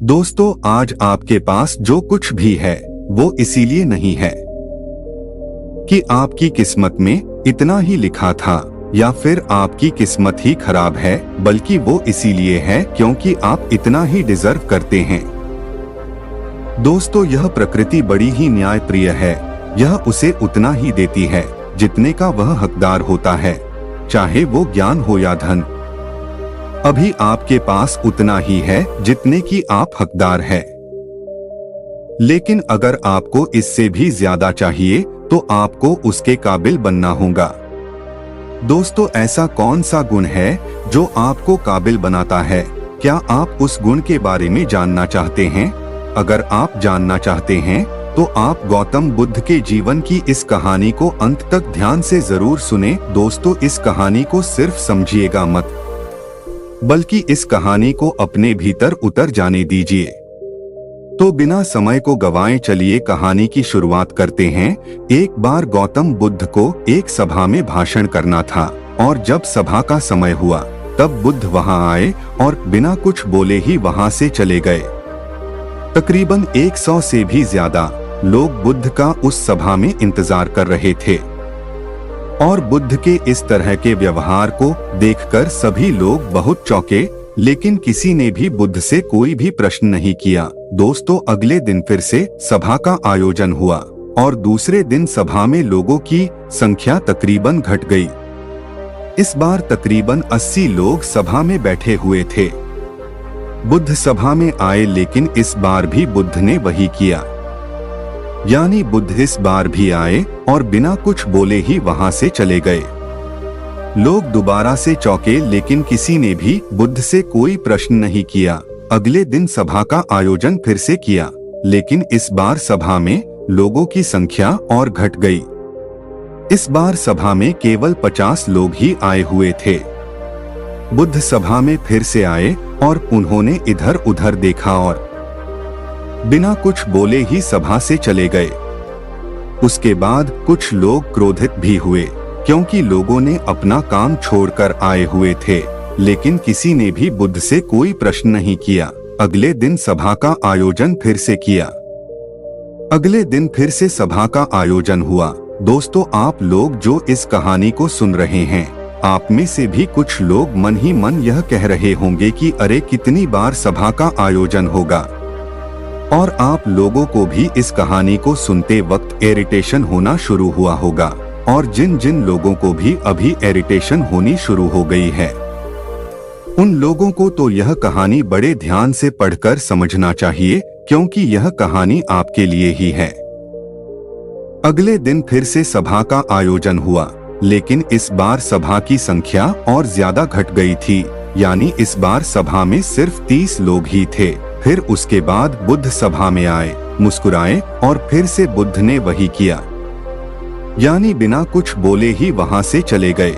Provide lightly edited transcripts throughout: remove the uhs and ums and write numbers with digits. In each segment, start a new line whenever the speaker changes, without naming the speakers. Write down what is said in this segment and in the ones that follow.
दोस्तों, आज आपके पास जो कुछ भी है वो इसीलिए नहीं है कि आपकी किस्मत में इतना ही लिखा था या फिर आपकी किस्मत ही खराब है, बल्कि वो इसीलिए है क्योंकि आप इतना ही डिजर्व करते हैं। दोस्तों, यह प्रकृति बड़ी ही न्यायप्रिय है। यह उसे उतना ही देती है जितने का वह हकदार होता है, चाहे वो ज्ञान हो या धन। अभी आपके पास उतना ही है जितने की आप हकदार है, लेकिन अगर आपको इससे भी ज्यादा चाहिए तो आपको उसके काबिल बनना होगा। दोस्तों, ऐसा कौन सा गुण है जो आपको काबिल बनाता है? क्या आप उस गुण के बारे में जानना चाहते हैं? अगर आप जानना चाहते हैं तो आप गौतम बुद्ध के जीवन की इस कहानी को अंत तक ध्यान से जरूर सुने। दोस्तों, इस कहानी को सिर्फ समझिएगा मत, बल्कि इस कहानी को अपने भीतर उतर जाने दीजिए। तो बिना समय को गवाए चलिए कहानी की शुरुआत करते हैं। एक बार गौतम बुद्ध को एक सभा में भाषण करना था, और जब सभा का समय हुआ तब बुद्ध वहां आए और बिना कुछ बोले ही वहां से चले गए। तकरीबन 100 से भी ज्यादा लोग बुद्ध का उस सभा में इंतजार कर रहे थे, और बुद्ध के इस तरह के व्यवहार को देखकर सभी लोग बहुत चौंके, लेकिन किसी ने भी बुद्ध से कोई भी प्रश्न नहीं किया। दोस्तों, अगले दिन फिर से सभा का आयोजन हुआ, और दूसरे दिन सभा में लोगों की संख्या तकरीबन घट गई। इस बार तकरीबन 80 लोग सभा में बैठे हुए थे। बुद्ध सभा में आए, लेकिन इस बार भी बुद्ध ने वही किया, यानी बुद्ध इस बार भी आए और बिना कुछ बोले ही वहां से चले गए। लोग दोबारा से चौंके, लेकिन किसी ने भी बुद्ध से कोई प्रश्न नहीं किया। अगले दिन सभा का आयोजन फिर से किया, लेकिन इस बार सभा में लोगों की संख्या और घट गई। इस बार सभा में केवल 50 लोग ही आए हुए थे। बुद्ध सभा में फिर से आए और उन्होंने इधर उधर देखा और बिना कुछ बोले ही सभा से चले गए। उसके बाद कुछ लोग क्रोधित भी हुए, क्योंकि लोगों ने अपना काम छोड़कर आए हुए थे, लेकिन किसी ने भी बुद्ध से कोई प्रश्न नहीं किया। अगले दिन सभा का आयोजन फिर से किया। अगले दिन फिर से सभा का आयोजन हुआ। दोस्तों, आप लोग जो इस कहानी को सुन रहे हैं, आप में से भी कुछ लोग मन ही मन यह कह रहे होंगे कि अरे कितनी बार सभा का आयोजन होगा। और आप लोगों को भी इस कहानी को सुनते वक्त इरिटेशन होना शुरू हुआ होगा, और जिन जिन लोगों को भी अभी इरिटेशन होनी शुरू हो गई है, उन लोगों को तो यह कहानी बड़े ध्यान से पढ़कर समझना चाहिए, क्योंकि यह कहानी आपके लिए ही है। अगले दिन फिर से सभा का आयोजन हुआ, लेकिन इस बार सभा की संख्या और ज्यादा घट गई थी, यानी इस बार सभा में सिर्फ 30 लोग ही थे। फिर उसके बाद बुद्ध सभा में आए, मुस्कुराए और फिर से बुद्ध ने वही किया, यानी बिना कुछ बोले ही वहां से चले गए।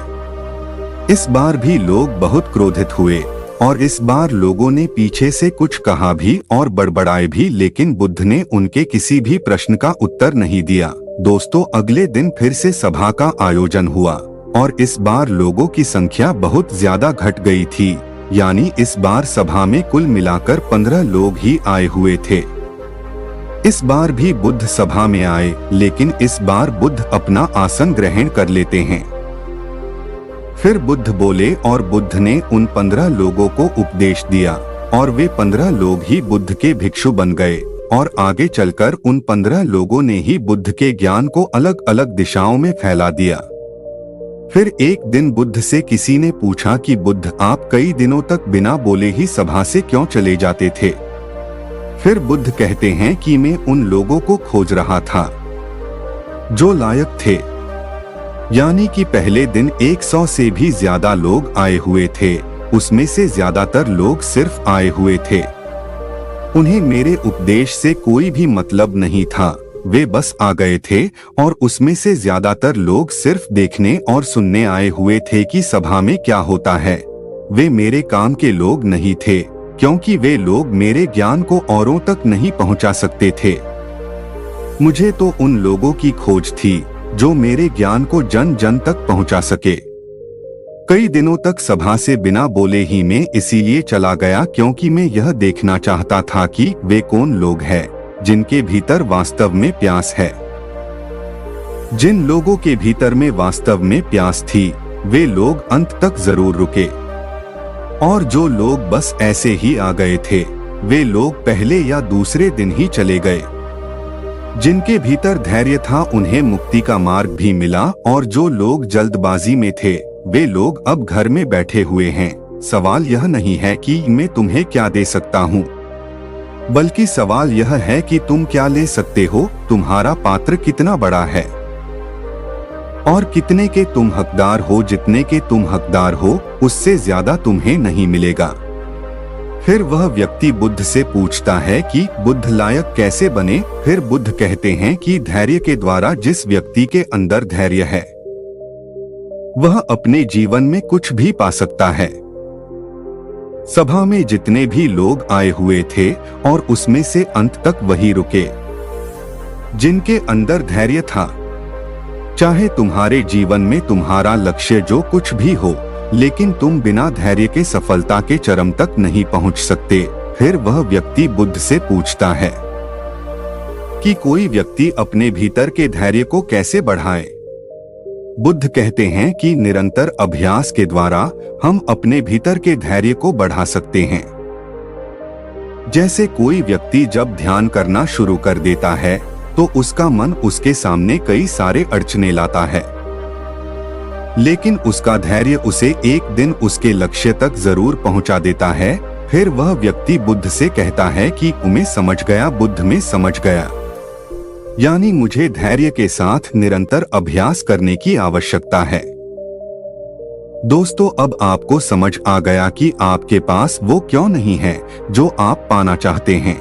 इस बार भी लोग बहुत क्रोधित हुए, और इस बार लोगों ने पीछे से कुछ कहा भी और बड़बड़ाए भी, लेकिन बुद्ध ने उनके किसी भी प्रश्न का उत्तर नहीं दिया। दोस्तों, अगले दिन फिर से सभा का आयोजन हुआ, और इस बार लोगों की संख्या बहुत ज्यादा घट गई थी, यानी इस बार सभा में कुल मिलाकर 15 लोग ही आए हुए थे। इस बार भी बुद्ध सभा में आए, लेकिन इस बार बुद्ध अपना आसन ग्रहण कर लेते हैं। फिर बुद्ध बोले, और बुद्ध ने उन 15 लोगों को उपदेश दिया, और वे 15 लोग ही बुद्ध के भिक्षु बन गए, और आगे चलकर उन 15 लोगों ने ही बुद्ध के ज्ञान को अलग अलग दिशाओं में फैला दिया। फिर एक दिन बुद्ध से किसी ने पूछा कि बुद्ध, आप कई दिनों तक बिना बोले ही सभा से क्यों चले जाते थे? फिर बुद्ध कहते हैं कि मैं उन लोगों को खोज रहा था जो लायक थे, यानी कि पहले दिन 100 से भी ज्यादा लोग आए हुए थे, उसमें से ज्यादातर लोग सिर्फ आए हुए थे। उन्हें मेरे उपदेश से कोई भी मतलब नहीं था, वे बस आ गए थे, और उसमें से ज्यादातर लोग सिर्फ देखने और सुनने आए हुए थे कि सभा में क्या होता है। वे मेरे काम के लोग नहीं थे, क्योंकि वे लोग मेरे ज्ञान को औरों तक नहीं पहुंचा सकते थे। मुझे तो उन लोगों की खोज थी जो मेरे ज्ञान को जन जन तक पहुंचा सके। कई दिनों तक सभा से बिना बोले ही मैं इसीलिए चला गया क्योंकि मैं यह देखना चाहता था कि वे कौन लोग हैं जिनके भीतर वास्तव में प्यास है। जिन लोगों के भीतर में वास्तव में प्यास थी वे लोग अंत तक जरूर रुके, और जो लोग बस ऐसे ही आ गए थे वे लोग पहले या दूसरे दिन ही चले गए। जिनके भीतर धैर्य था उन्हें मुक्ति का मार्ग भी मिला, और जो लोग जल्दबाजी में थे वे लोग अब घर में बैठे हुए हैं। सवाल यह नहीं है कि मैं तुम्हें क्या दे सकता हूँ, बल्कि सवाल यह है कि तुम क्या ले सकते हो। तुम्हारा पात्र कितना बड़ा है और कितने के तुम हकदार हो। जितने के तुम हकदार हो उससे ज्यादा तुम्हें नहीं मिलेगा। फिर वह व्यक्ति बुद्ध से पूछता है कि बुद्ध लायक कैसे बने। फिर बुद्ध कहते हैं कि धैर्य के द्वारा। जिस व्यक्ति के अंदर धैर्य है वह अपने जीवन में कुछ भी पा सकता है। सभा में जितने भी लोग आए हुए थे और उसमें से अंत तक वही रुके जिनके अंदर धैर्य था। चाहे तुम्हारे जीवन में तुम्हारा लक्ष्य जो कुछ भी हो, लेकिन तुम बिना धैर्य के सफलता के चरम तक नहीं पहुंच सकते। फिर वह व्यक्ति बुद्ध से पूछता है कि कोई व्यक्ति अपने भीतर के धैर्य को कैसे बढ़ाए। बुद्ध कहते हैं कि निरंतर अभ्यास के द्वारा हम अपने भीतर के धैर्य को बढ़ा सकते हैं। जैसे कोई व्यक्ति जब ध्यान करना शुरू कर देता है तो उसका मन उसके सामने कई सारे अड़चने लाता है, लेकिन उसका धैर्य उसे एक दिन उसके लक्ष्य तक जरूर पहुंचा देता है। फिर वह व्यक्ति बुद्ध से कहता है कि मैं समझ गया, बुद्ध में समझ गया, यानी मुझे धैर्य के साथ निरंतर अभ्यास करने की आवश्यकता है। दोस्तों, अब आपको समझ आ गया कि आपके पास वो क्यों नहीं है जो आप पाना चाहते हैं,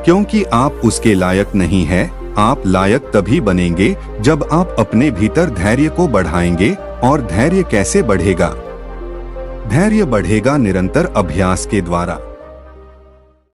क्योंकि आप उसके लायक नहीं है। आप लायक तभी बनेंगे जब आप अपने भीतर धैर्य को बढ़ाएंगे। और धैर्य कैसे बढ़ेगा? धैर्य बढ़ेगा निरंतर अभ्यास के द्वारा।